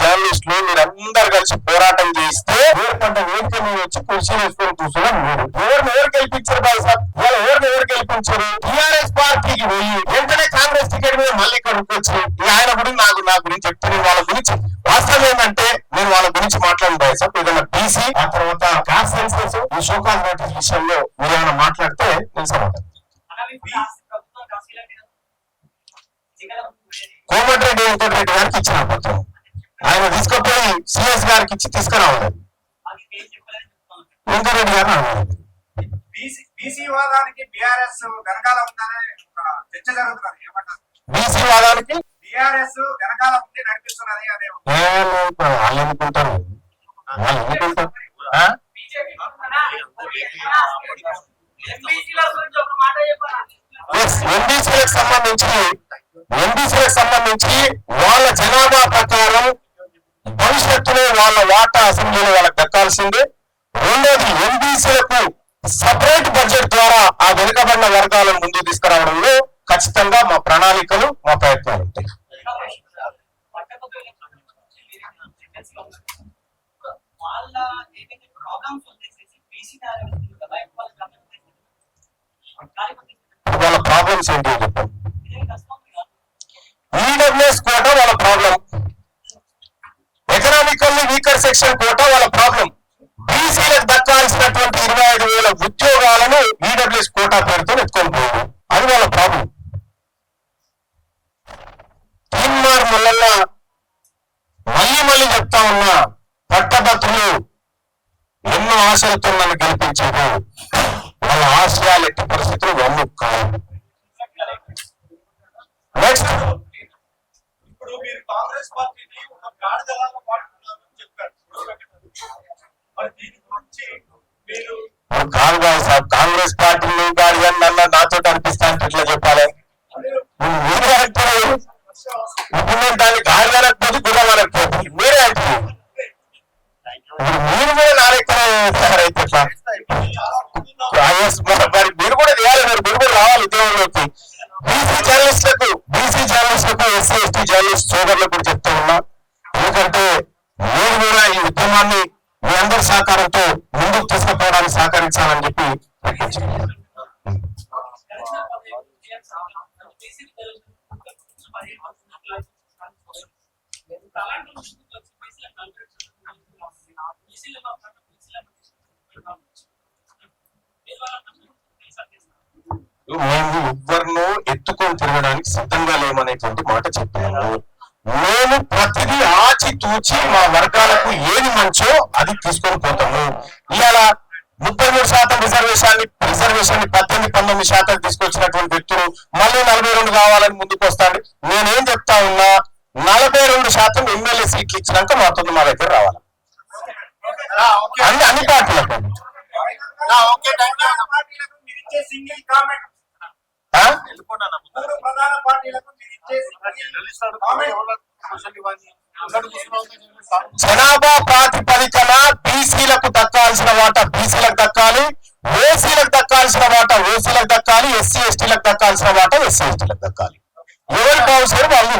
జర్నలిస్టులు మీరందరు కలిసి పోరాటం చేస్తే ఏర్పడ్డ వేదిక మీద వచ్చి కుర్చీ వేసుకొని కూర్చున్నాం. ఎవరు గెలిపించారు బాయ్ సాబ్? ఎవరు గెలిపించారు? టిఆర్ఎస్ పార్టీకి పోయి వెంటనే కాంగ్రెస్ టికెట్ మీద మళ్ళీ ఇక్కడికి వచ్చి ఆయన గురించి నా గురించి చెప్తే వాళ్ళ గురించి వాస్తవం ఏంటంటే నేను వాళ్ళ గురించి మాట్లాడిన బాయ్ సాబ్. ఏదైనా బీసీ ఆ తర్వాత కాస్ట్ సెన్సెస్ ఈ షోకాజ్ నోటీస్ విషయంలో మీరు ఏమైనా మాట్లాడితే నేను సమాధానం. కోమటిరెడ్డి వెంకటరెడ్డి గారికి ఇచ్చిన పత్రం ఆయన తీసుకుపోయి సిఎస్ గారికి ఇచ్చి తీసుకురావాలి. వెంకటరెడ్డి గారు బీసీ వాదానికి బీఆర్ఎస్ వెనకాల ఉందనే చర్చ జరుగుతున్నది. ఏమంటారు? బీసీ వాదానికి బీఆర్ఎస్ వెనకాల ఉండి నడిపిస్తున్నది అనే వాళ్ళు అనుకుంటారు. ఎంబీసీలకు సంబంధించి వాళ్ళ జనాభా ప్రకారం భవిష్యత్తులో వాళ్ళ వాటా అసెంబ్లీలో వాళ్ళకి దక్కాల్సిందే. రెండోది ఎంబీసీలకు సపరేట్ బడ్జెట్ ద్వారా ఆ వెనుకబడిన వర్గాలను ముందుకు తీసుకురావడంలో ఖచ్చితంగా మా ప్రణాళికలు మా ప్రయత్నాలు ఉంటాయి. వాళ్ళ ప్రాబ్లమ్స్ ఏంటి చెప్పండి. ఈడబ్ల్యూఎస్ కోటా వాళ్ళ problem, economically weaker section quota వాళ్ళ ప్రాబ్లం. బీసీలకు దక్కాల్సినటువంటి 25,000 ఉద్యోగాలను ఈడబ్ల్యూఎస్ కోటా పేరుతో ఎత్తుకొని పోయారు. అది వాళ్ళ ప్రాబ్లం. తీన్మార్ మల్లన్న మళ్ళీ చెప్తా ఉన్నా, పట్టభద్రులు ఎన్నో ఆశలతో నన్ను గెలిపించారు. వాళ్ళ ఆశయాలు ఎట్టి పరిస్థితులు వమ్ము కాదు. నెక్స్ట్ ఇప్పుడు మీరు కాంగ్రెస్ పార్టీని ఒక గాడిదలాగా వాడుతున్నారని చెప్పారు. మరి దీని గురించి మీరు కాదు కాదు సార్, కాంగ్రెస్ పార్టీని గాడి అని నన్ను నాతో అనిపిస్తా అంటే ఎట్లా చెప్పాలి? మీరే అంటారు. ఇప్పుడు నేను దాన్ని గాడి అనకపోతే గుర్రం అనకపోతే మీరే అంటారు. మీరు కూడా నా లెక్క తయారైతే ఎట్లా? మరి మీరు కూడా చేయాలి, మీరు కూడా రావాలి ఉద్యోగంలోకి. బీసీ జర్నలిస్టులకు ఎస్సీ ఎస్టీ జర్నలిస్ట్ సోదరులకు కూడా చెప్తా ఉన్నా. ఎందుకంటే మీరు కూడా ఈ ఉద్యమాన్ని మీ అందరి సహకారంతో ముందుకు తీసుకుపోవడానికి సహకరించాలని చెప్పి మేము ఎవ్వరినో ఎత్తుకొని తిరగడానికి సిద్ధంగా లేమనేటువంటి మాట చెప్పాను. మేము ప్రతిదీ ఆచితూచి మా వర్గాలకు ఏది మంచో అది తీసుకొని పోతాము. ఇవాళ 33% రిజర్వేషన్ 18-19% తీసుకొచ్చినటువంటి వ్యక్తులు మళ్ళీ 42 కావాలని ముందుకు వస్తాడు. నేనేం చెప్తా ఉన్నా, 42% ఎమ్మెల్యే సీట్లు ఇచ్చినాక మాతో మా దగ్గర రావాలి. అన్ని పార్టీలకు జనాభా ప్రాతిపదికన బీసీలకు దక్కాల్సిన వాటా బీసీలకు దక్కాలి, ఓసీలకు దక్కాల్సిన వాటా ఓసీలకు దక్కాలి, ఎస్సీ ఎస్టీలకు దక్కాల్సిన వాటా ఎస్సీ ఎస్టీలకు దక్కాలి. ఎవరికి అవసరం వాళ్ళు